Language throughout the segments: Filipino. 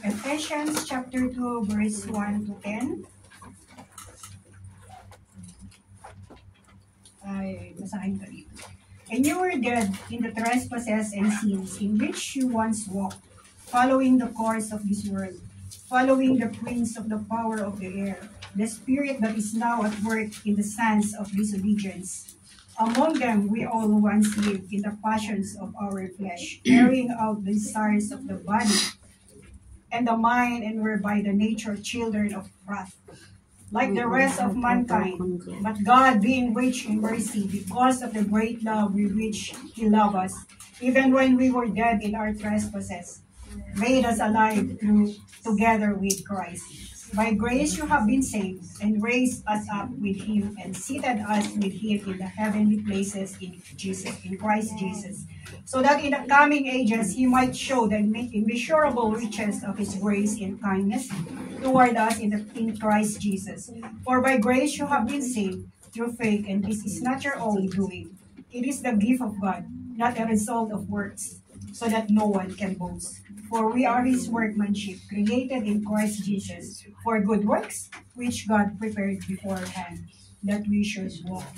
Ephesians chapter 2, verse 1 to 10. Ay, basahin ko dito. And you were dead in the trespasses and sins in which you once walked, following the course of this world, following the prince of the power of the air, the spirit that is now at work in the sons of disobedience. Among them we all once lived in the passions of our flesh, carrying out the desires of the body and the mind, and were by the nature children of wrath, like the rest of mankind. But God, being rich in mercy, because of the great love with which He loved us, even when we were dead in our trespasses, made us alive together with Christ. By grace you have been saved, and raised us up with Him, and seated us with Him in the heavenly places in Christ Jesus, so that in the coming ages He might show the immeasurable riches of His grace and kindness toward us in Christ Jesus. For by grace you have been saved through faith, and this is not your own doing. It is the gift of God, not a result of works, so that no one can boast. For we are His workmanship, created in Christ Jesus, for good works, which God prepared beforehand, that we should walk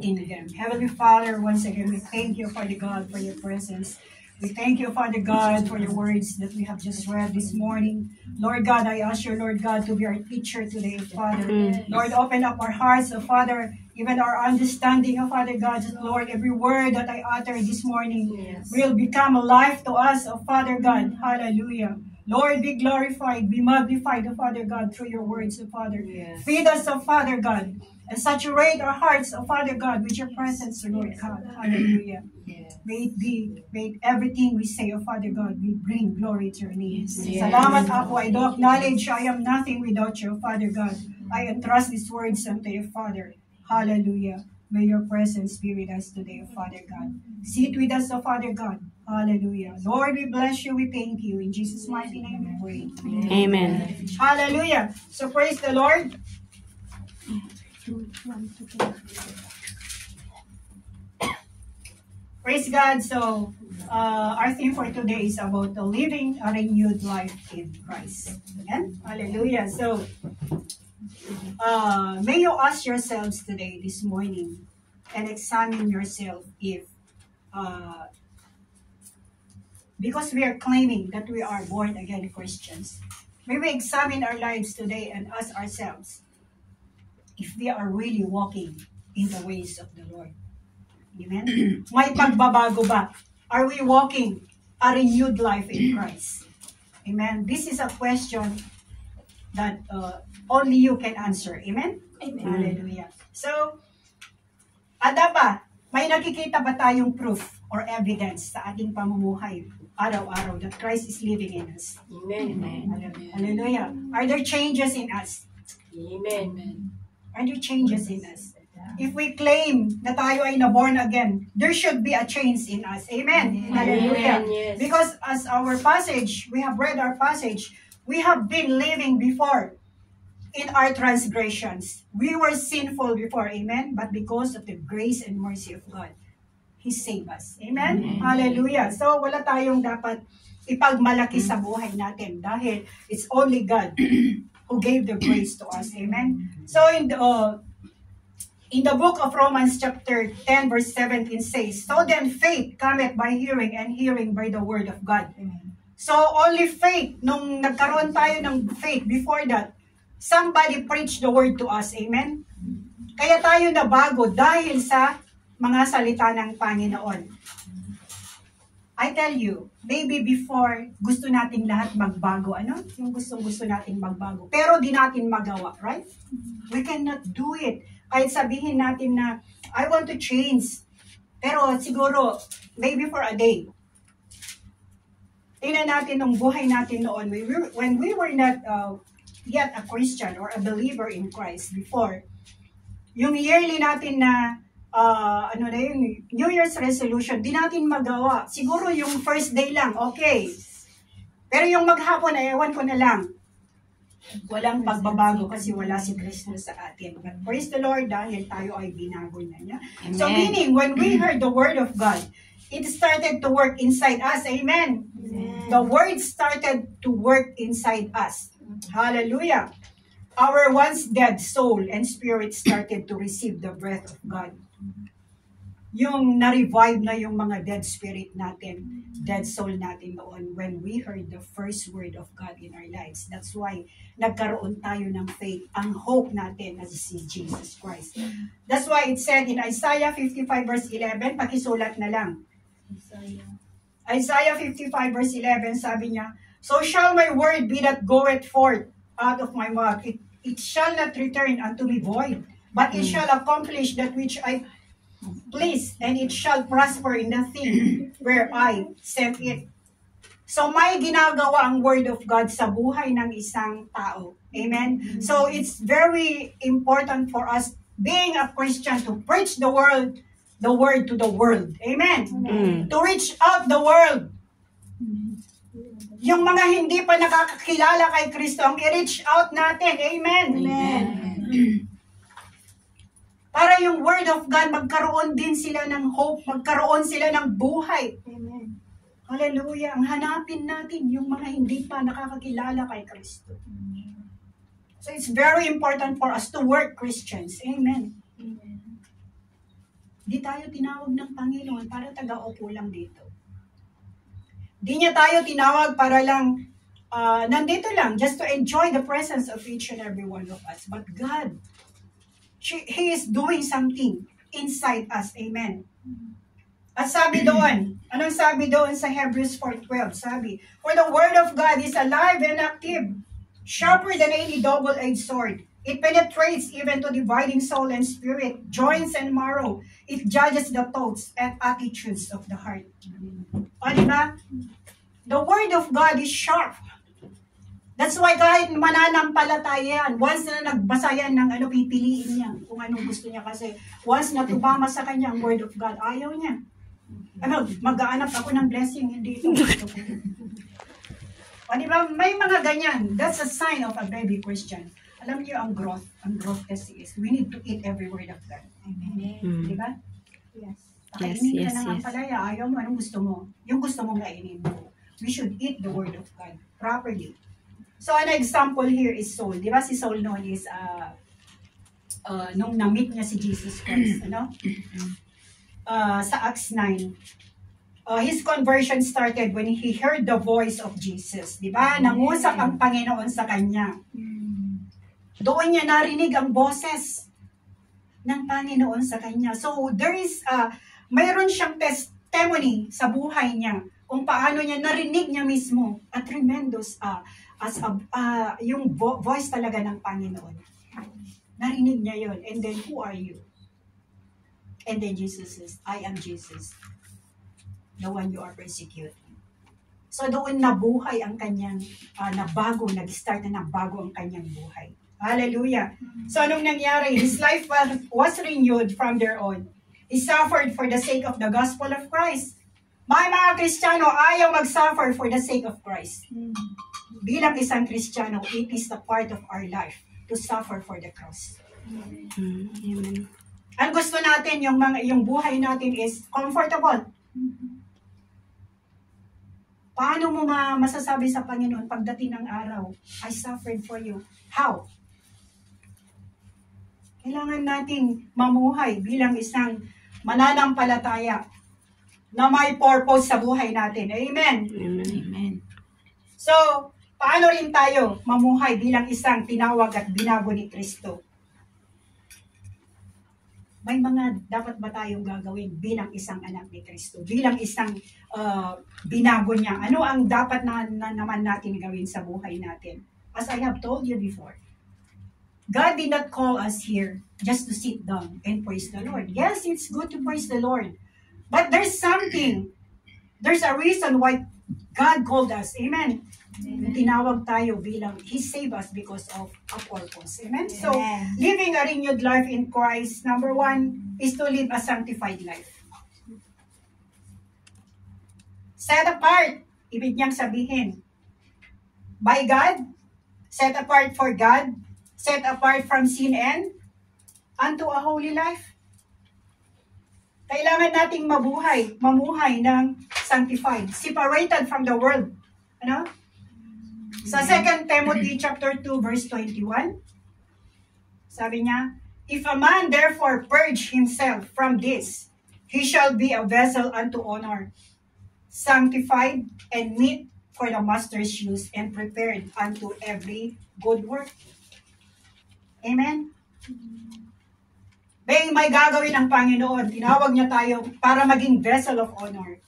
in them. Heavenly Father, once again, we thank you, Father God, for your presence. We thank you, Father God, for your words that we have just read this morning. Lord God, I ask you, Lord God, to be our teacher today, Father. Lord, open up our hearts, Father, even our understanding, Father God. Lord, every word that I utter this morning will become alive to us, Father God. Hallelujah. Lord, be glorified, be magnified, Father God, through your words, Father. Feed us, Father God, and saturate our hearts, Father God, with your presence, Lord God. Hallelujah. May everything we say, Father God, we bring glory to your name. Salamat ako. I do acknowledge I am nothing without you, Father God. I entrust these words unto you, Father. Hallelujah. May your presence be with us today, Father God. Sit with us, Father God. Hallelujah. Lord, we bless you. We thank you. In Jesus' mighty name we pray. Amen. Hallelujah. So praise the Lord. Praise God. So our theme for today is about living a renewed life in Christ. Amen. Hallelujah. So may you ask yourselves today, this morning, and examine yourself if because we are claiming that we are born again Christians. May we examine our lives today and ask ourselves if we are really walking in the ways of the Lord. Amen? May pagbabago ba? Are we walking a renewed life in Christ? Amen? This is a question that only you can answer. Amen? Amen. Hallelujah. So, ada ba? May nakikita ba tayong proof or evidence sa ating pamumuhay araw-araw that Christ is living in us? Amen. Hallelujah. Are there changes in us? Amen. Are there changes in us? If we claim na tayo ay na-born again, there should be a change in us. Amen. Hallelujah. Yes. Because as our passage, we have read our passage, we have been living before in our transgressions. We were sinful before, amen? But because of the grace and mercy of God, He saved us. Amen? Amen. Hallelujah. So, wala tayong dapat ipagmalaki sa buhay natin dahil it's only God who gave the grace to us. Amen? So, in the book of Romans chapter 10 verse 17 says, so then faith cometh by hearing, and hearing by the word of God. Amen. So, only faith, nung nagkaroon tayo ng faith before that, somebody preached the word to us. Amen? Kaya tayo nabago dahil sa mga salita ng Panginoon. I tell you, maybe before, gusto nating lahat magbago. Ano? Yung gusto nating magbago. Pero di natin magawa, right? We cannot do it. Kahit sabihin natin na, I want to change. Pero siguro, maybe for a day. Tingnan natin nung buhay natin noon. When we were not yet a Christian or a believer in Christ before, yung yearly natin na yung New Year's resolution, di natin magawa. Siguro yung first day lang, okay. Pero yung maghapon, ewan ko na lang. Walang pagbabago kasi wala si Kristo sa atin. But praise the Lord dahil tayo ay binago na niya. So meaning, when we heard the word of God, it started to work inside us. Amen. The word started to work inside us. Hallelujah. Our once dead soul and spirit started to receive the breath of God. Yung na-revive na yung mga dead spirit natin, dead soul natin noon when we heard the first word of God in our lives. That's why nagkaroon tayo ng faith. Ang hope natin as si Jesus Christ. That's why it said in Isaiah 55 verse 11, pakisulat na lang. Isaiah 55 verse 11, sabi niya, "So shall my word be that goeth forth out of my mouth. It shall not return unto me void, but it shall accomplish that which I please, and it shall prosper in the thing where I sent it." So may ginagawa ang word of God sa buhay ng isang tao. Amen? So it's very important for us, being a Christian, to preach the word to the world. Amen? To reach out the world. Yung mga hindi pa nakakakilala kay Kristo, ang i-reach out natin. Amen? Amen. Para yung word of God, magkaroon din sila ng hope, magkaroon sila ng buhay. Amen. Hallelujah. Ang hanapin natin yung mga hindi pa nakakakilala kay Kristo. So it's very important for us to work Christians. Amen. Di tayo tinawag ng Panginoon para taga-upo lang dito. Di niya tayo tinawag para lang nandito lang, just to enjoy the presence of each and every one of us. But God, He is doing something inside us. Amen. At sabi doon, anong sabi doon sa Hebrews 4:12? Sabi, "For the word of God is alive and active, sharper than any double-edged sword. It penetrates even to dividing soul and spirit, joints and marrow. It judges the thoughts and attitudes of the heart." O, diba? The word of God is sharp. That's why kahit mananampalataya yan, once na nagbasa yan ng pipiliin niya kung anong gusto niya kasi once na tumama sa kanya ang word of God, ayaw niya. Mag-aanap ako ng blessing, hindi ito. O, diba? May mga ganyan. That's a sign of a baby Christian. Alam niyo ang growth kasi is, we need to eat every word of God. Amen. Diba? Yes. Pakainin ka ng ampalaya, ayaw mo, anong gusto mo? Yung gusto mong kainin mo. We should eat the word of God properly. So, an example here is Saul. Di ba si Saul noon is, nung na-meet niya si Jesus Christ, sa Acts 9, his conversion started when he heard the voice of Jesus. Di ba? Nangusap ang Panginoon sa kanya. Doon niya narinig ang boses ng Panginoon sa kanya. So, there is, mayroon siyang testimony sa buhay niya kung paano niya narinig niya mismo a tremendous yung voice talaga ng Panginoon. Narinig niya yun. And then, who are you? And then Jesus says, I am Jesus, the one you are persecuting. So doon nabuhay ang kanyang, nag-start na nabago ang kanyang buhay. Hallelujah. So anong nangyari? His life was renewed from there on. He suffered for the sake of the gospel of Christ. May mga Kristiyano ayaw mag-suffer for the sake of Christ. Bilang isang Kristiyano, it is the part of our life to suffer for the cross. Amen. Ang gusto natin, yung buhay natin is comfortable. Paano mo masasabi sa Panginoon pagdating ng araw, I suffered for you? How? Kailangan nating mamuhay bilang isang mananampalataya na may purpose sa buhay natin. Amen? Amen. So, paano rin tayo mamuhay bilang isang tinawag at binago ni Kristo? May mga dapat ba tayong gagawin bilang isang anak ni Kristo? Bilang isang binago niya? Ano ang dapat na naman natin gawin sa buhay natin? As I have told you before, God did not call us here just to sit down and praise the Lord. Yes, it's good to praise the Lord. But there's a reason why God called us. Amen. Amen. Tinawag tayo bilang He saved us because of a purpose. Amen? Amen. So, living a renewed life in Christ, number 1 is to live a sanctified life. Set apart, ibig niyang sabihin, by God Set apart for God, set apart from sin and unto a holy life. Kailangan nating mamuhay ng sanctified, separated from the world. Ano? Sa 2 Timothy chapter 2 verse 21, sabi niya, if a man therefore purge himself from this, he shall be a vessel unto honor, sanctified and meet for the master's use and prepared unto every good work. Amen? May gagawin ang Panginoon. Tinawag niya tayo para maging vessel of honor.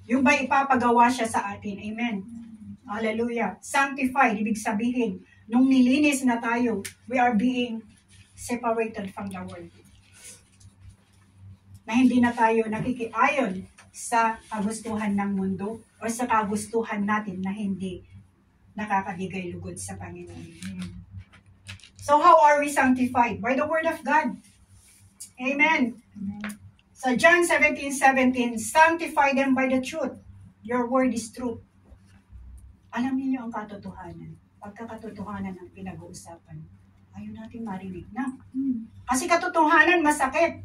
Yung ba ipapagawa siya sa atin. Amen? Hallelujah. Sanctified, ibig sabihin, nung nilinis na tayo, we are being separated from the world. Na hindi na tayo nakikiayon sa kagustuhan ng mundo o sa kagustuhan natin na hindi nakakabigay lugod sa Panginoon. So how are we sanctified? By the Word of God. Amen. So John 17:17, sanctify them by the truth. Your word is truth. Alam niyo ang katotohanan. Pagkakatotohanan ang pinag-uusapan, ayaw natin marinig na. Kasi katotohanan masakit.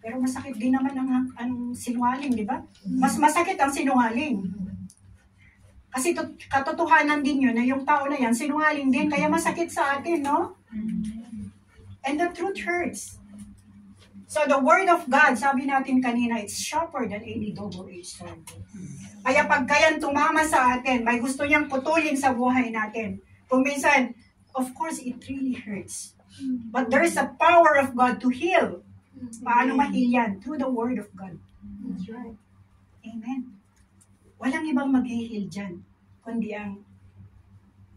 Pero masakit din naman ang sinungaling, di ba? Mas masakit ang sinungaling. Kasi katotohanan din yun na yung tao na yan, sinungaling din, kaya masakit sa atin, no? And the truth hurts. So the word of God, sabi natin kanina, it's sharper than any double-edged sword. Kaya pagka yan tumama sa atin, may gusto niyang putulin sa buhay natin. Kung minsan, of course, it really hurts. But there is a power of God to heal. Paano ma-heal yan? Through the word of God. That's right. Amen. Walang ibang mag-heal dyan, kundi ang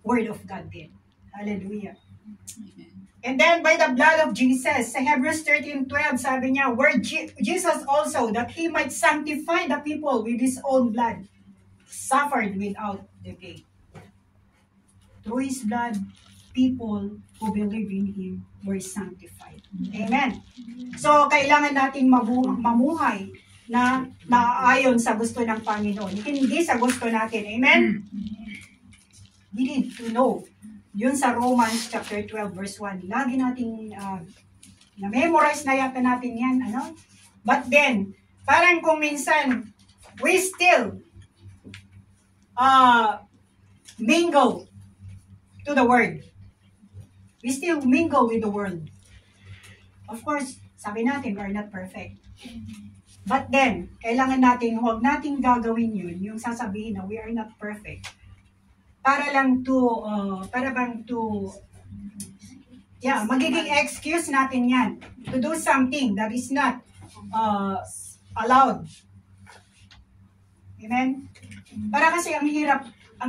word of God din. Hallelujah. Amen. And then by the blood of Jesus, sa Hebrews 13:12, sabi niya, where Jesus also, that He might sanctify the people with His own blood, suffered without decay. Through His blood, people who believe in Him were sanctified. Amen. So, kailangan natin mamuhay na naaayon sa gusto ng Panginoon. Hindi sa gusto natin. Amen? We need to know. Yun sa Romans chapter 12 verse 1. Lagi nating na-memorize na yata natin yan. Ano? But then, parang kung minsan, we still mingle to the Word. We still mingle with the world. Of course, sabi natin, we are not perfect. But then, kailangan natin, huwag nating gagawin yun, yung sasabihin na we are not perfect. Para lang magiging excuse natin yan to do something that is not allowed. Amen? Para kasi ang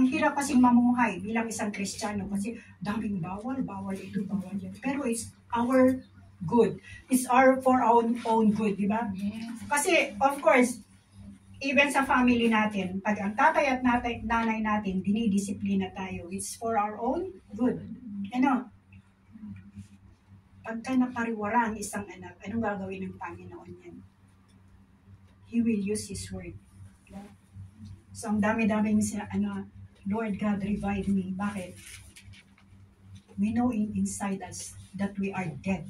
hirap kasing mamuhay bilang isang Kristiyano kasi daming bawal ito, bawal yan. Pero it's our good. It's for our own good, di ba? Kasi, of course, even sa family natin, pag ang tatay at nanay natin, dinidisiplina tayo, it's for our own good. Ano? Pagka napariwara ang isang anak, anong gagawin ng Panginoon yan? He will use His word. So, ang dami-daming Lord God, revive me. Bakit? We know inside us that we are dead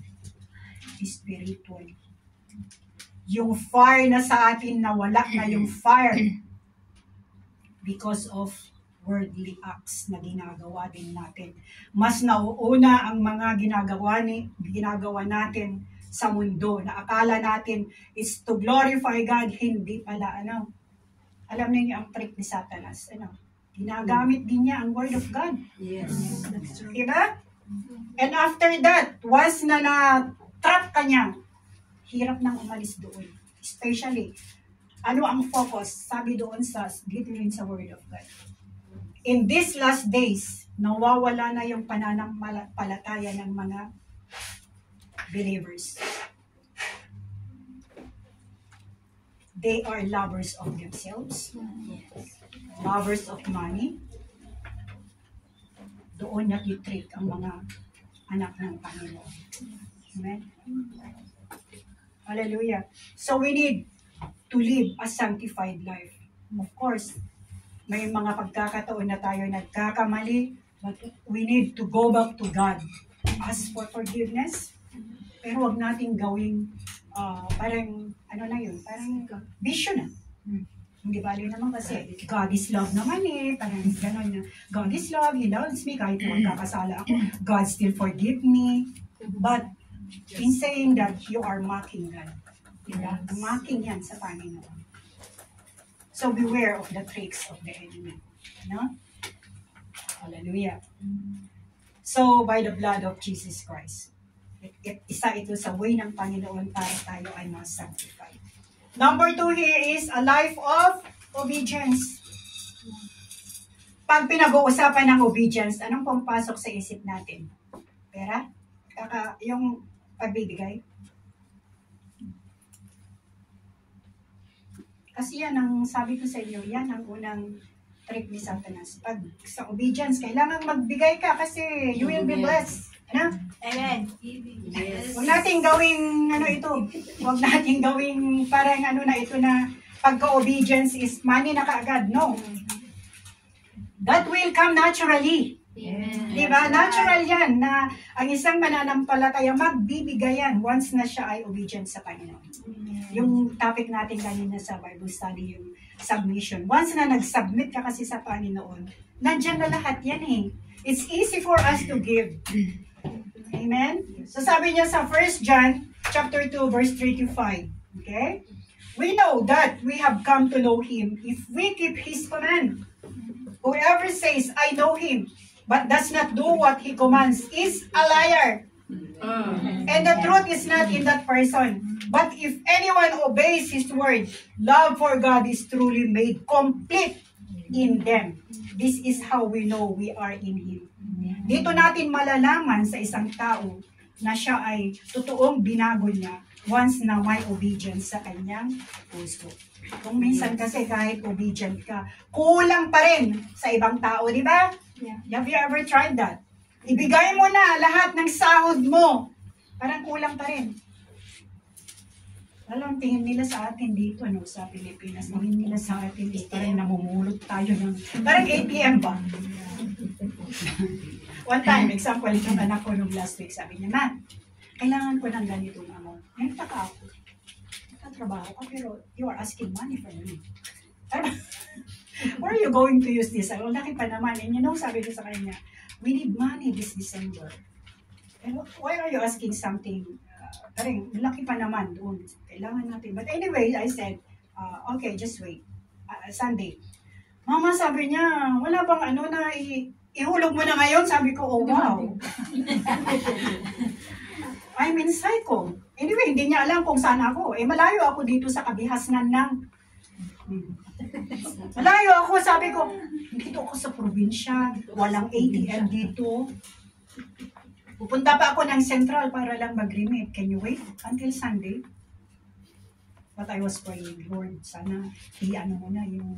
spiritually. Yung fire na sa atin, nawala na yung fire because of worldly acts na ginagawa din natin. Mas nauuna ang mga ginagawa natin sa mundo na akala natin is to glorify God, hindi pala. Alam niyo ang trick ni Satanas. Ginagamit din niya ang word of God. Yes. That's true. Diba? And after that, once na na-trap ka niya, hirap nang umalis doon. Especially, ano ang focus? Sabi doon dito rin sa Word of God. In these last days, nawawala na yung pananampalataya ng mga believers. They are lovers of themselves, lovers of money. Doon nakitrick ang mga anak ng Panginoon. Amen? Hallelujah. So we need to live a sanctified life. Of course, may mga pagkakataon na tayo nagkakamali, but we need to go back to God. Ask for forgiveness, pero wag nating gawing parang, ano na yun, parang bisyo na. Hindi bali naman kasi God is love naman eh, parang gano'n na. God is love, He loves me, kahit magkakasala ako, God still forgive me. But in saying that, you are mocking God. Diba? Mocking yan sa Panginoon. So beware of the tricks of the enemy. No? Hallelujah. So by the blood of Jesus Christ, isa ito sa way ng Panginoon para tayo ay ma-sanctify. Number 2 here is a life of obedience. Pag pinag-uusapan ng obedience, anong pumpasok sa isip natin? Pera? Yung pagbibigay? Kasi yan ang sabi ko sa inyo, yan ang unang trick ni Satanas. Pag sa obedience, kailangan magbigay ka kasi you will be blessed. Ano? Amen. Huwag natin gawing ito. Huwag natin gawing parang na ito na pagka-obedience is money na kaagad. No. That will come naturally. Amen. Diba? Natural yan na ang isang mananampalataya magbibigay yan once na siya ay obedient sa Panginoon. Yung topic natin kanina sa Bible study, yung submission. Once na nag-submit ka kasi sa Panginoon, nandyan na lahat yan eh. It's easy for us to give. Amen? So sabi niya sa 1 John chapter 2 verse 3 to 5. Okay? We know that we have come to know Him if we keep His command. Whoever says, I know Him, but does not do what He commands is a liar. And the truth is not in that person. But if anyone obeys His word, love for God is truly made complete in them. This is how we know we are in Him. Dito natin malalaman sa isang tao na siya ay totoong binago niya once na may obedience sa kanyang puso. Kung minsan kasi kahit obedient ka, kulang pa rin sa ibang tao, di ba? Yeah. Have you ever tried that? Ibigay mo na lahat ng sahod mo. Parang kulang pa rin. Alam, tingin nila sa atin dito, sa Pilipinas, tingin nila sa atin is parang namumulot tayo ng, parang ATM ba? One time, example, yung anak ko nung last week, sabi niya, Ma, kailangan ko ng ganitong amount. Nagtaka ako. Nagtatrabaho ka, pero you are asking money from me. Where are you going to use this? Ang laki pa naman. And sabi ko sa kanya, we need money this December. And why are you asking something? Parang laki pa naman doon. Kailangan natin. But anyway, I said, okay, just wait. Sunday. Mama, sabi niya, wala bang na ihulog mo na ngayon? Sabi ko, oh wow. I'm in psycho. Anyway, hindi niya alam kung saan ako. Malayo ako dito sa kabihasnan ng. Malayo ako, sabi ko, dito ako sa probinsya. Walang ATM dito. Pupunta pa ako ng Central para lang mag-remit. Can you wait until Sunday? But I was praying, Lord, sana mo na yung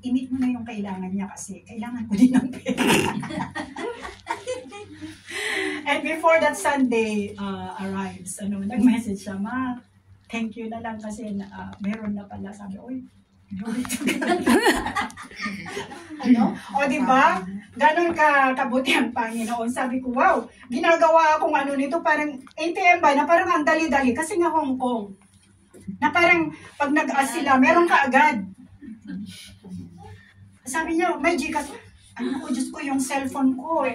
i-meet mo na yung kailangan niya kasi kailangan ko din ng pera. And before that Sunday arrives, nag-message siya, Ma, thank you na lang kasi meron na pala. Sabi, oy, glory to God. O diba? Ganon kabuti ang Panginoon. Sabi ko, wow, ginagawa akong nito, parang ATM ba, na parang ang dali-dali, kasi nga Hong Kong. Na parang pag nag-ask sila, meron ka agad. Sabi niya, may Gcash. Diyos ko, yung cellphone ko.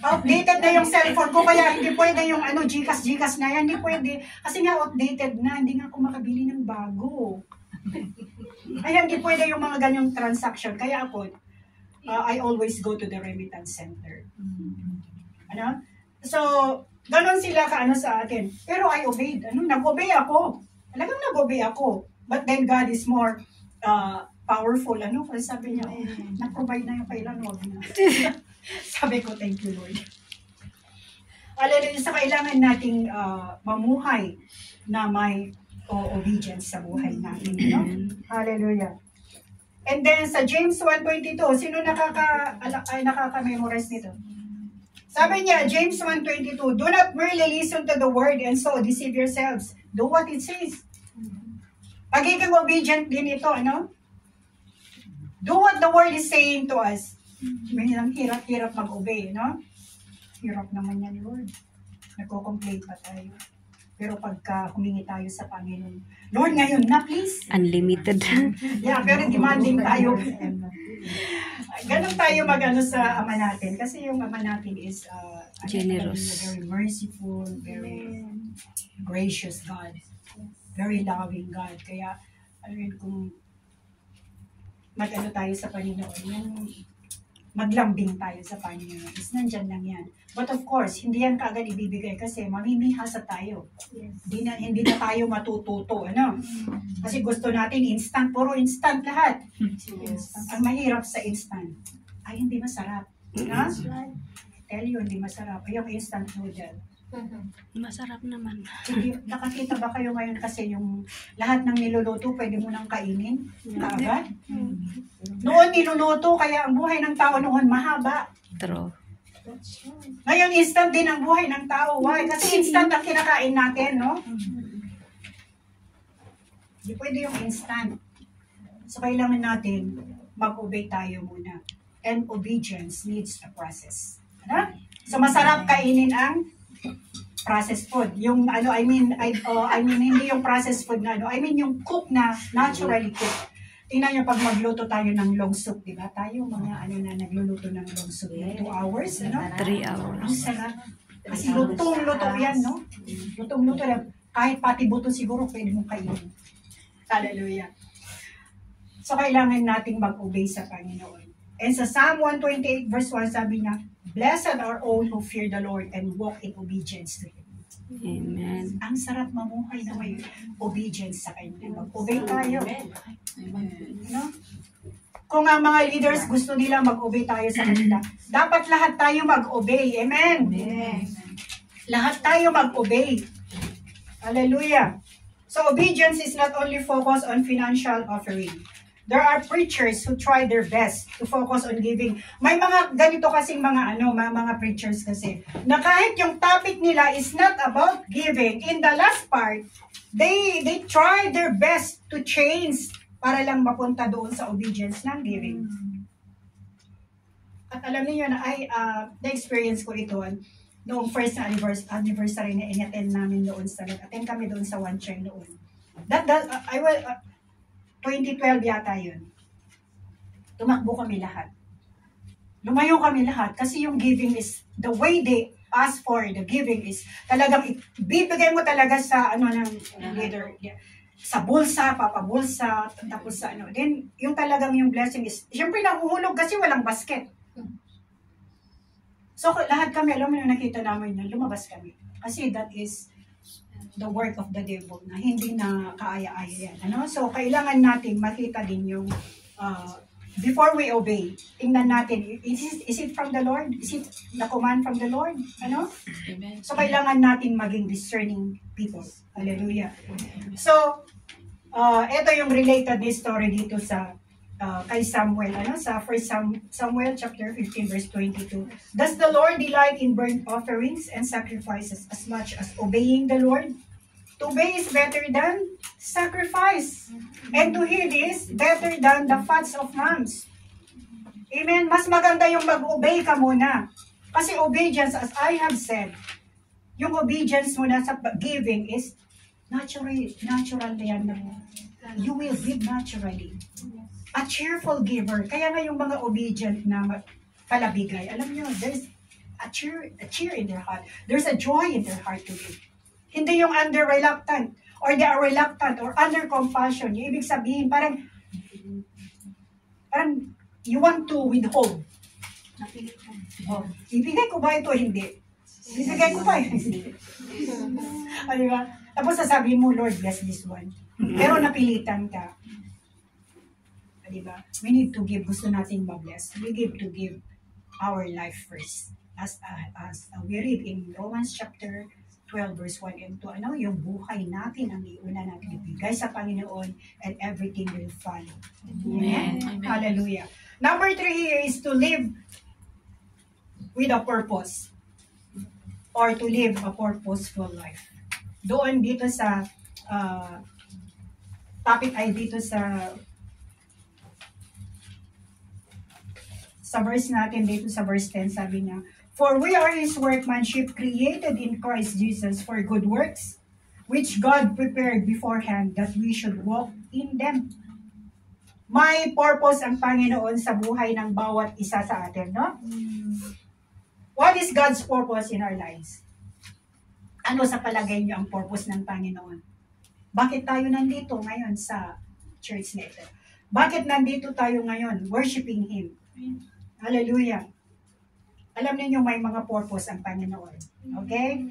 Outdated na yung cellphone ko, kaya hindi pwede yung Gcash na yan. Hindi pwede. Kasi nga outdated na, hindi nga ako makabili ng bago. Kaya hindi pwede yung mga ganyong transaction. Kaya ako, I always go to the remittance center. So, ganon sila sa atin. Pero I obeyed. Nag-obey ako. Talagang nag-obey ako. But then God is more powerful. Kasi sabi niya, nag-provide na yung kailangan. Huwag na. Sabi ko, thank you, Lord. Hallelujah. Sa kailangan nating mamuhay na may obedience sa buhay natin. Hallelujah. And then sa James 1:22, sino nakaka-memorize nito? Sabi niya, James 1:22, do not merely listen to the word and so deceive yourselves. Do what it says. Pagiging obedient din ito, Do what the word is saying to us. Ang hirap-hirap mag-obey, no? Hirap naman yan, Lord. Nagko-complain pa tayo. Pero pagka humingi tayo sa Panginoon, Lord, ngayon na, please. Unlimited. Yeah, pero demanding tayo. Ganon tayo mag-ano sa Ama natin. Kasi yung Ama natin is Generous. very merciful, very gracious God. Very loving God. Kaya, kung mag-ano tayo sa Panginoon, yung maglambing tayo sa Panginoon, is nandyan lang yan. But of course, hindi yan kaagad ibibigay kasi mamimihasa tayo. Hindi na tayo matututo, ano? Kasi gusto natin instant, puro instant lahat. Ang mahirap sa instant ay hindi masarap. Ha? Tell you, hindi masarap. Ay, yung instant noodle. Masarap naman. Sige, nakakita ba kayo ngayon kasi yung lahat ng niluluto pwede mo nang kainin kaagad? Noon niluluto, kaya ang buhay ng tao noon mahaba. True. Ngayon instant din ang buhay ng tao. Why? Kasi instant ang kinakain natin, no? Hindi pwede yung instant. So kailangan natin mag-obey tayo muna. And obedience needs a process. Ano? So masarap kainin ang processed food. Yung hindi yung processed food na yung cook na naturally cooked. Tingnan nyo pag magluto tayo ng long soup, di ba? Tayo mga nagluluto ng long soup. 2 hours, 3 hours. Ang sarap. Kasi lutong-luto yan, no? Lutong-luto yan. Kahit pati buto siguro pwede mong kainin. Hallelujah. So kailangan nating mag-obey sa Panginoon. And sa Psalm 128 verse 1 sabi niya, Blessed are all who fear the Lord and walk in obedience to Him. Amen. Ang sarap mamuhay na may obedience sa Kanya. Mag-obey tayo. No? Kung ang mga leaders gusto nila mag-obey tayo sa kanila, dapat lahat tayo mag-obey. Amen? Lahat tayo mag-obey. Hallelujah. So obedience is not only focused on financial offering. There are preachers who try their best to focus on giving. May mga ganito kasing mga preachers kasi na kahit yung topic nila is not about giving, in the last part, they try their best to change para lang mapunta doon sa obedience ng giving. At alam niyo na na-experience ko ito noong first na anniversary na in-attend namin doon attend kami doon sa One Chair noon. 2012 yata yun. Tumakbo kami lahat. Lumayo kami lahat kasi yung giving is, the way they ask for the giving is, talagang bibigay mo talaga sa ng leader. Sa bulsa, papabulsa, tapos sa Then, yung talagang yung blessing is, syempre nahuhulog kasi walang basket. So, lahat kami, alam mo yung nakita namin yun, lumabas kami. Kasi that is the work of the devil na hindi na kaaya-aya yan. So, kailangan natin makita din yung before we obey, tingnan natin, is it from the Lord? Is it the command from the Lord? Amen. So, kailangan natin maging discerning people. Hallelujah. So, ito yung related story dito sa kay Samuel, sa 1 Samuel chapter 15 verse 22. Does the Lord delight in burnt offerings and sacrifices as much as obeying the Lord? To obey is better than sacrifice. And to heed is better than the fats of rams. Amen? Mas maganda yung mag-obey ka muna. Kasi obedience, as I have said, yung obedience muna sa giving is natural yan. You will give naturally. A cheerful giver. Kaya nga yung mga obedient na palabigay, alam nyo, there's a cheer in their heart. There's a joy in their heart to give. Hindi yung under reluctant or they are reluctant or under compulsion. Yung ibig sabihin, parang you want to withhold. Ibigay ko ba ito? Hindi. Ibigay ko ba? Hindi. Diba? Tapos sasabihin mo, Lord, bless this one. Pero napilitan ka. Diba? We need to give. Gusto natin ma-bless. We give to give our life first. As we read in Romans chapter 12 verse 1 and 2, yung buhay natin ang iuna natin ibigay sa Panginoon and everything will follow. Amen? Amen. Hallelujah. Number 3 here is to live with a purpose or to live a purposeful life. Doon dito sa topic ay dito sa Sa verse natin, dito sa verse 10, sabi niya, "For we are His workmanship, created in Christ Jesus for good works, which God prepared beforehand that we should walk in them." May purpose ang Panginoon sa buhay ng bawat isa sa atin, no? What is God's purpose in our lives? Ano sa palagay niyo ang purpose ng Panginoon? Bakit tayo nandito ngayon sa church na ito? Bakit nandito tayo ngayon worshiping Him? Hallelujah. Alam niyo may mga purpose ang Panginoon. Okay?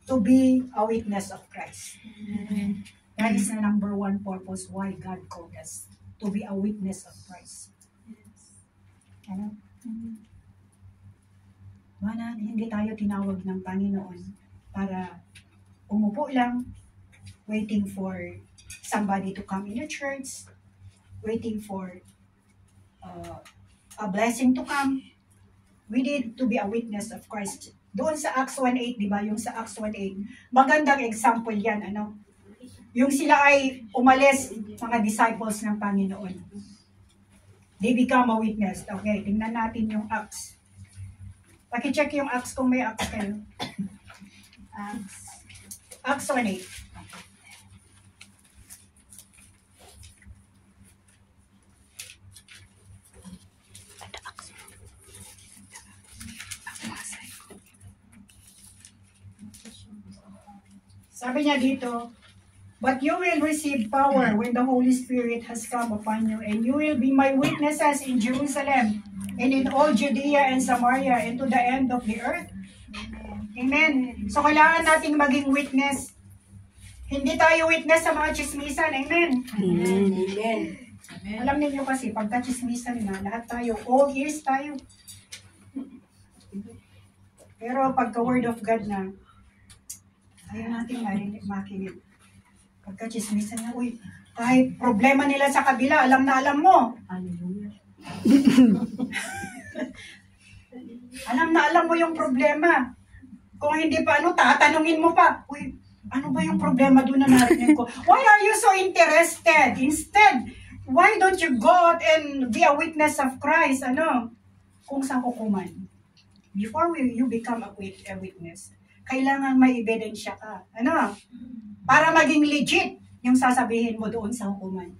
To be a witness of Christ. That is the number one purpose why God called us. To be a witness of Christ. Ano? Hindi tayo tinawag ng Panginoon para umupo lang, waiting for somebody to come in the church, waiting for a blessing to come. We need to be a witness of Christ. Doon sa Acts 1:8, di ba? Yung sa Acts 1:8, magandang example yan, ano? Yung sila ay umalis, mga disciples ng Panginoon. They become a witness. Okay, tingnan natin yung Acts. Paki-check yung Acts kung may Acts kayo. Acts 1:8. Sabi niya dito, "But you will receive power when the Holy Spirit has come upon you, and you will be my witnesses in Jerusalem, and in all Judea and Samaria, and to the end of the earth." Amen. So, kailangan nating maging witness. Hindi tayo witness sa mga chismisan. Amen. Amen. Amen. Alam niyo kasi, pagka chismisan na, lahat tayo, all ears tayo. Pero pagka word of God na, ayaw natin makinig. Pagka chismisan na, uy, kahit problema nila sa kabila, alam na alam mo. Hallelujah. Alam na alam mo yung problema. Kung hindi pa, tatanungin mo pa, uy, ano ba yung problema doon na narinig ko? Why are you so interested? Instead, why don't you go out and be a witness of Christ? Kung sa hukuman. Before you become a witness, kailangan may ebidensya ka. Para maging legit yung sasabihin mo doon sa hukuman.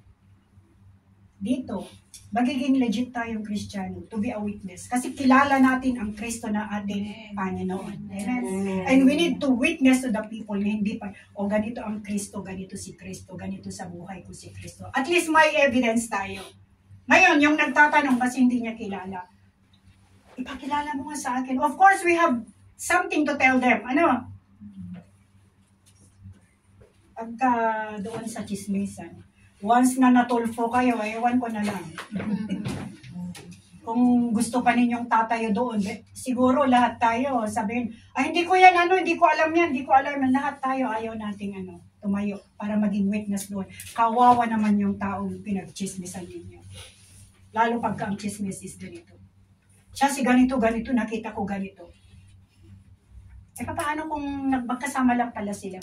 Dito, magiging legit tayong Kristiyano to be a witness. Kasi kilala natin ang Kristo na ating Panginoon. Amen? And we need to witness to the people na hindi pa, ganito ang Kristo, ganito si Kristo, ganito sa buhay ko si Kristo. At least may evidence tayo. Ngayon, yung nagtatanong kasi hindi niya kilala, ipakilala mo nga sa akin. Of course, we have something to tell them. Pagka doon sa chismisan, once na natulfo kayo, ewan ko na lang. Kung gusto pa ninyong tatayo doon, siguro lahat tayo sabihin, hindi ko yan, hindi ko alam yan, lahat tayo ayaw nating tumayo para maging witness doon. Kawawa naman yung taong pinag-chismisan ninyo. Lalo pagka ang chismis is ganito. Siya si ganito, nakita ko ganito. Paano kung magkasama lang pala sila?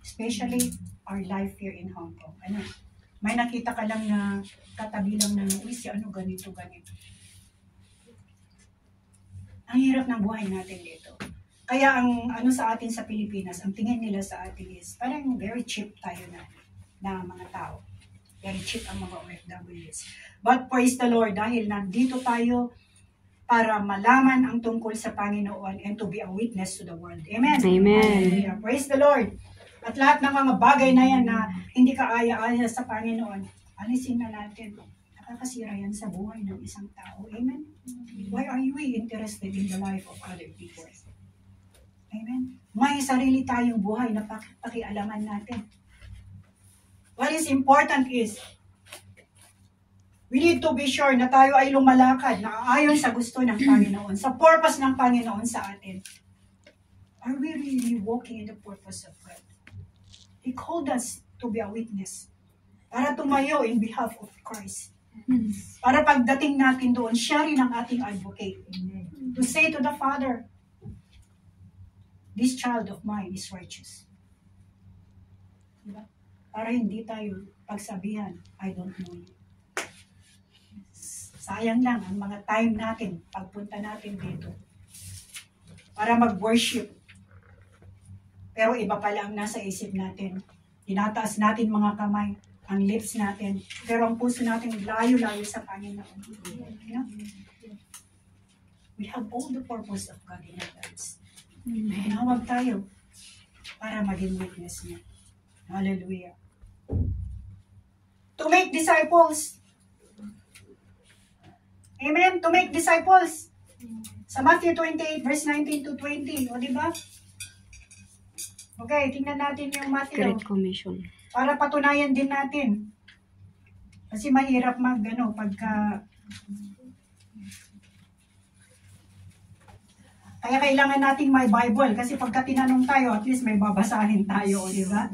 Especially our life here in Hong Kong. May nakita ka lang na katabi lang ng ganito. Ang hirap ng buhay natin dito. Kaya ang sa atin sa Pilipinas, ang tingin nila sa atin is parang very cheap tayo na mga tao. Very cheap ang mga OFWs. But praise the Lord, dahil nandito tayo para malaman ang tungkol sa Panginoon and to be a witness to the world. Amen? Amen. Praise the Lord. At lahat ng mga bagay na yan na hindi ka aya-aya sa Panginoon, alisin na natin. Nakakasira yan sa buhay ng isang tao. Amen? Why are we interested in the life of other people? Amen? May sarili tayong buhay na pakialaman natin. What is important is, we need to be sure na tayo ay lumalakad na ayon sa gusto ng Panginoon, sa purpose ng Panginoon sa atin. Are we really walking in the purpose of God? He called us to be a witness. Para tumayo in behalf of Christ. Para pagdating natin doon, siya rin ang ating advocate. To say to the Father, this child of mine is righteous. Diba? Para hindi tayo pagsabihan, I don't know you. Sayang lang ang mga time natin, pagpunta natin dito, para mag-worship. Pero iba pala ang nasa isip natin. Tinataas natin mga kamay, ang lips natin, pero ang puso natin layo-layo sa Panginoon. You know? We have all the purpose of God in our lives. Tinawag tayo para maging witness niya. Hallelujah. To make disciples. Amen? To make disciples. Sa Matthew 28, verse 19 to 20. O, diba? Okay, tingnan natin yung Matthew. Great Commission. Para patunayan din natin. Kasi mahirap pagka... Kaya kailangan nating may Bible. Kasi pagka tinanong tayo, at least may babasahin tayo, di ba?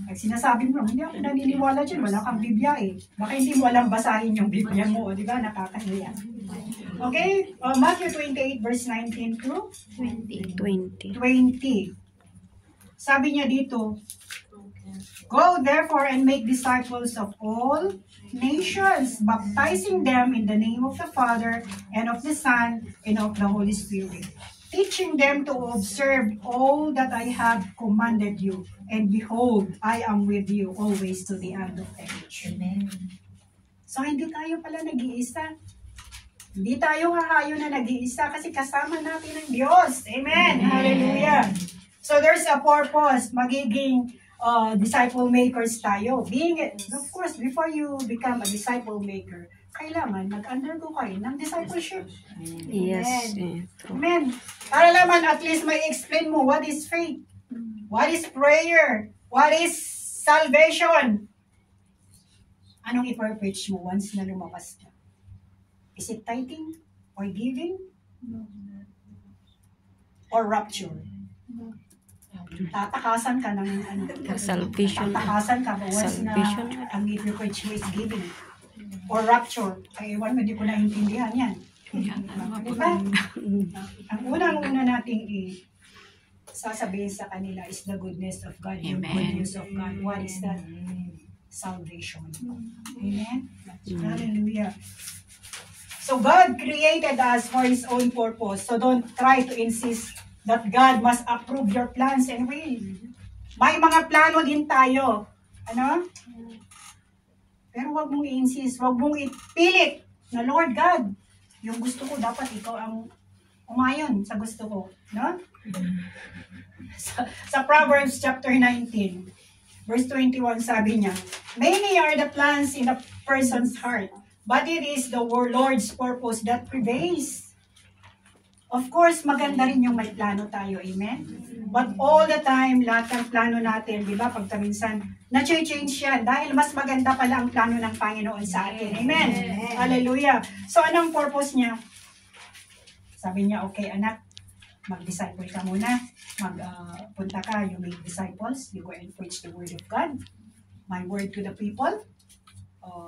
Pag sinasabi mo, hindi ako naniniwala dyan, wala kang Biblia eh. Baka hindi mo alam basahin yung Biblia mo, di ba? Nakakahiya. Okay? Matthew 28, verse 19 to 20. Sabi niya dito, Go therefore and make disciples of all nations, baptizing them in the name of the Father, and of the Son, and of the Holy Spirit, teaching them to observe all that I have commanded you. And behold, I am with you always to the end of the age. Amen. So, hindi tayo pala nag-iisa. Hindi tayo hahayo na nag-iisa kasi kasama natin ang Diyos. Amen. Hallelujah. So, there's a purpose. Magiging disciple makers tayo. Of course, before you become a disciple maker, kailangan mag-undergo kayo ng discipleship. Yes. Amen. Para naman at least may explain mo what is faith, what is prayer, what is salvation. Anong i-preach mo once na lumabas ka? Is it tithing or giving? Or rapture? Tatakasan ka ng Salvation. Tatakasan ka ba once na ang i-preach mo is giving? Or rapture? Ay, ewan mo, hindi ko naintindihan yan. Diba? Ang unang-una nating sasabihin sa kanila is the goodness of God, the good news of God. What is that? Salvation. Amen? Hallelujah. So God created us for His own purpose. So don't try to insist that God must approve your plans and will. May mga plano din tayo. Ano? Pero wag mong i-insist, wag mong ipilit na Lord God, yung gusto ko dapat ikaw ang umayon sa gusto ko. No? Sa Proverbs chapter 19, verse 21, sabi niya, Many are the plans in a person's heart, but it is the Lord's purpose that prevails. Of course, maganda rin yung may plano tayo, amen? But all the time, lahat ng plano natin, di ba, pagkaminsan, na-change yan dahil mas maganda pala ang plano ng Panginoon sa atin, amen? Hallelujah! So, anong purpose niya? Sabi niya, okay, anak, mag-disciple ka muna, punta ka, you make disciples, you go and preach the word of God, my word to the people,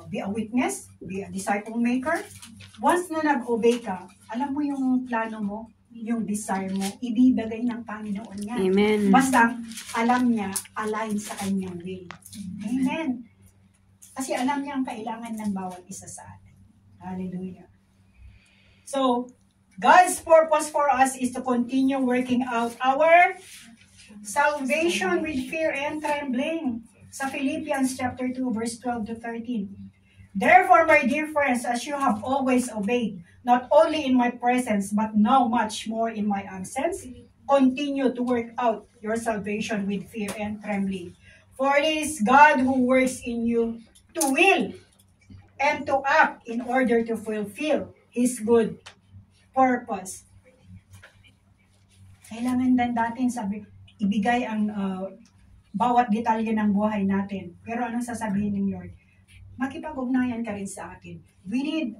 be a witness, be a disciple maker. Once na nag-obey ka, alam mo yung plano mo, yung desire mo, ibibigay ng Panginoon niya. Amen. Basta alam niya, align sa kanyang will. Amen. Kasi alam niya ang kailangan ng bawat isa sa atin. Hallelujah. So, God's purpose for us is to continue working out our salvation with fear and trembling. Sa Philippians chapter 2, verse 12 to 13. Therefore, my dear friends, as you have always obeyed, not only in my presence, but now much more in my absence, continue to work out your salvation with fear and trembling. For it is God who works in you to will and to act in order to fulfill His good purpose. Kailangan din natin ibigay ang bawat detalye ng buhay natin. Pero anong sasabihin ng Lord? Makipag-ugnayan ka rin sa akin. We need,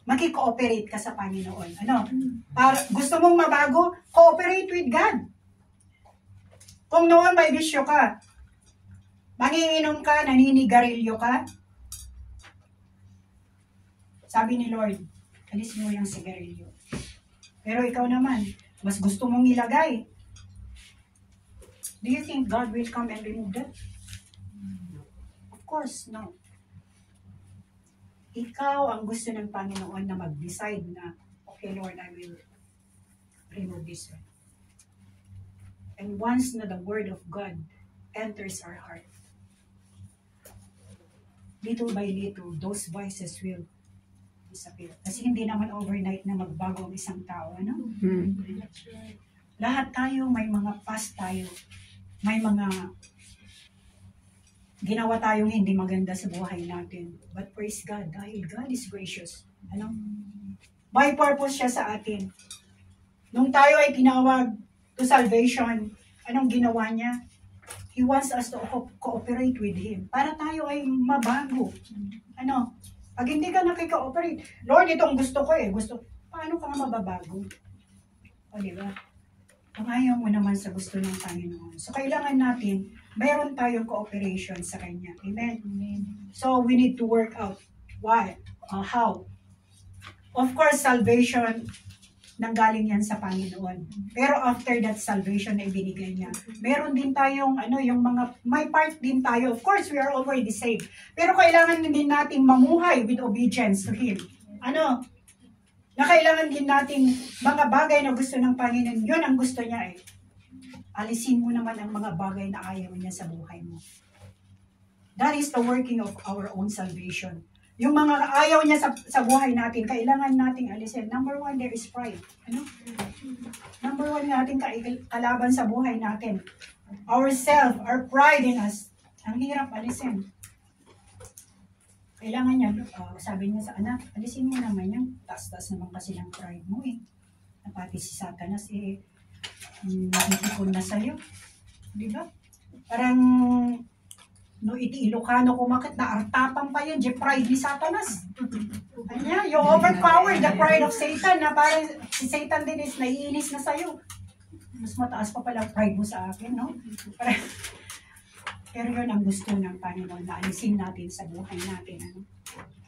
makikooperate ka sa Panginoon. Gusto mong mabago? Cooperate with God. Kung noon may bisyo ka, manginginom ka, naninigarilyo ka, sabi ni Lord, alis mo yung sigarilyo. Pero ikaw naman, mas gusto mong ilagay. Do you think God will come and remove that? Of course, no. ikaw ang gusto ng Panginoon na mag-decide na, okay Lord, I will remove this one. And once na the Word of God enters our heart, little by little, those voices will disappear. Kasi hindi naman overnight na magbago ang isang tao, ano? Lahat tayo, may mga past tayo. May mga ginawa tayong hindi maganda sa buhay natin. But praise God, dahil God is gracious. Ano? May purpose siya sa atin. Nung tayo ay tinawag to salvation, anong ginawa niya? He wants us to cooperate with Him para tayo ay mabago. Ano? Pag hindi ka nakika-operate, Lord, itong gusto ko paano ka mababago? O, diba? Kung ayaw mo naman sa gusto ng Panginoon. So, kailangan natin, mayroon tayong cooperation sa Kanya. Amen? So, we need to work out. Why? How? Of course, salvation, nanggaling yan sa Panginoon. Pero after that salvation na ibinigay niya, meron din tayong, yung mga, may part din tayo. Of course, we are already saved. Pero kailangan din nating mamuhay with obedience to Him. Na kailangan din nating mga bagay na gusto ng Panginoon. Yun ang gusto niya eh. Alisin mo naman ang mga bagay na ayaw niya sa buhay mo. That is the working of our own salvation. Yung mga ayaw niya sa buhay natin, kailangan nating alisin. Number one, there is pride. Number one natin kalaban sa buhay natin. Ourself, our pride in us. Ang hirap alisin. Kailangan niya, sabi niya sa anak, alisin mo naman yan. Taas-taas naman kasi ng pride mo eh. Pati si Satanas nakikipon na sa'yo. Di ba? Parang, no, Ilocano kumakit na artapang pa yan, pride ni Satanas. You overpower the pride of Satan na parang si Satan din is naiinis na sa'yo. Mas mataas pa pala pride mo sa akin, no? Pero yun ang gusto ng Panginoon na alisin natin sa buhay natin.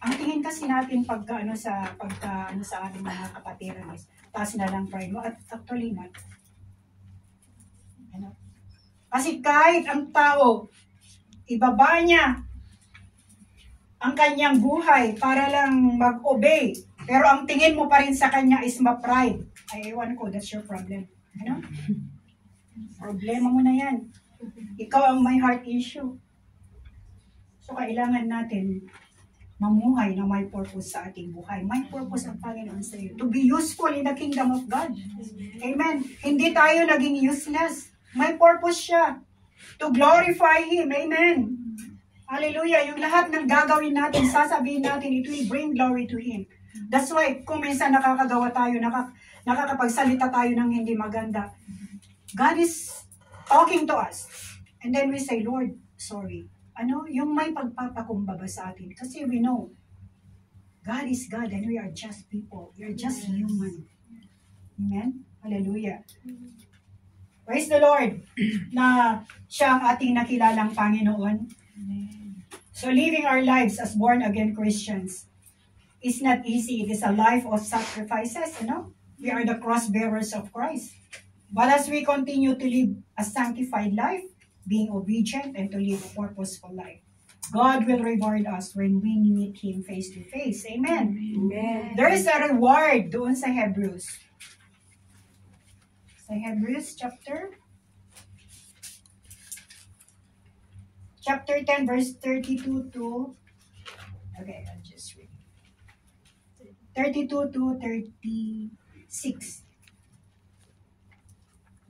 Ang tingin kasi natin pagka sa ating mga kapatiran is taas na lang pride mo at actually not. Kasi kahit ang tao, ibaba niya ang kanyang buhay para lang mag-obey. Pero ang tingin mo pa rin sa kanya is ma-pride. Ay, ewan ko, that's your problem. Problema mo na yan. Ikaw ang may heart issue. So, kailangan natin mamuhay na may purpose sa ating buhay. May purpose ang Panginoon sa iyo. To be useful in the kingdom of God. Amen. Hindi tayo naging useless. May purpose siya. To glorify Him. Amen. Hallelujah. Yung lahat ng gagawin natin, sasabihin natin, it will bring glory to Him. That's why, kung minsan nakakagawa tayo, nakakapagsalita tayo ng hindi maganda, God is talking to us. And then we say, Lord, sorry. Yung may pagpapakumbaba sa atin. Kasi we know, God is God and we are just people. We are just human. Amen? Hallelujah. Praise the Lord na siya ang ating nakilalang Panginoon. So living our lives as born-again Christians is not easy. It is a life of sacrifices, We are the cross-bearers of Christ. But as we continue to live a sanctified life, being obedient and to live a purposeful life, God will reward us when we meet Him face to face. Amen. Amen. There is a reward doon sa Hebrews. Sa Hebrews chapter 10 verse 32 to, okay, I'll just read. 32 to 36.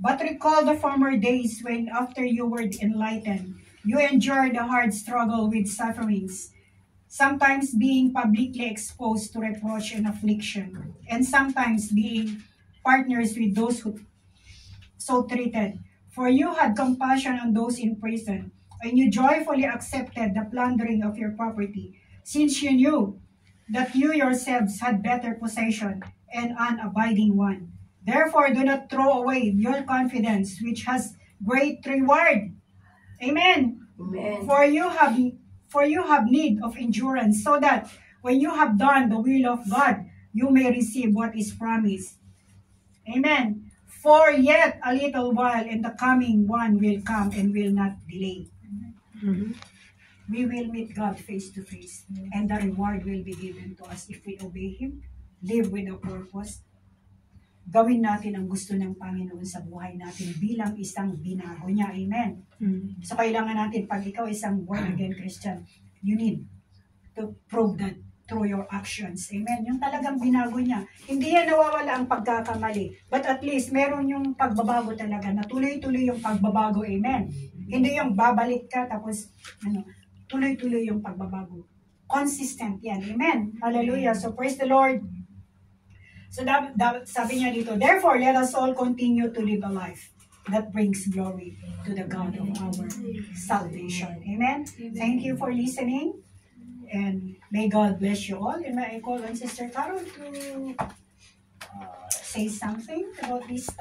But recall the former days when, after you were enlightened, you endured a hard struggle with sufferings, sometimes being publicly exposed to reproach and affliction, and sometimes being partners with those who so treated. For you had compassion on those in prison, and you joyfully accepted the plundering of your property, since you knew that you yourselves had better possession and an abiding one. Therefore, do not throw away your confidence, which has great reward. Amen. Amen. For you have need of endurance, so that when you have done the will of God, you may receive what is promised. Amen. For yet a little while, and the coming one will come and will not delay. we will meet God face to face. And the reward will be given to us if we obey Him, live with a purpose, gawin natin ang gusto ng Panginoon sa buhay natin bilang isang binago niya. Amen. So kailangan natin, pag ikaw isang born-again Christian, you need to prove that through your actions. Amen. Yung talagang binago niya. Hindi yan nawawala ang pagkakamali. But at least, meron yung pagbabago talaga. Natuloy-tuloy yung pagbabago. Amen. Hindi yung babalik ka tapos tuloy-tuloy yung pagbabago. Consistent yan. Amen. Hallelujah. So praise the Lord. So sabi niya dito, therefore, let us all continue to live a life that brings glory to the God of our salvation. Amen? Thank you for listening. And may God bless you all. And may I call on Sister Carol to say something about this